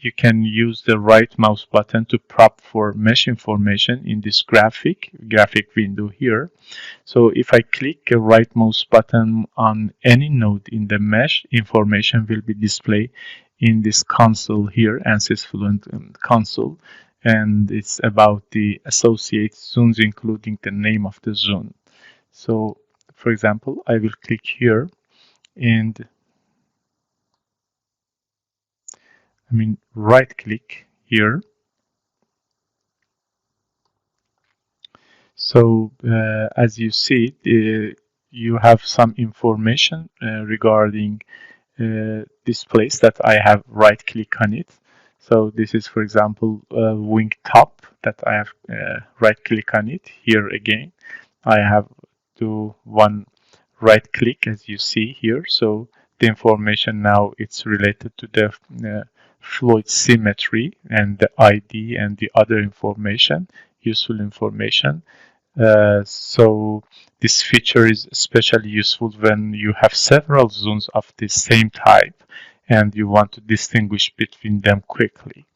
you can use the right mouse button to prop for mesh information in this graphic window here. So if I click a right mouse button on any node in the mesh, information will be displayed in this console here, ANSYS Fluent console, and it's about the associated zones, including the name of the zone. So for example, I will click here and right click here. So as you see, you have some information regarding this place that I have right click on it. So this is, for example, wing top that I have right click on it. Here again, I have to one right click, as you see here. So the information now it's related to the fluid symmetry and the ID and the other information, useful information. So this feature is especially useful when you have several zones of the same type and you want to distinguish between them quickly.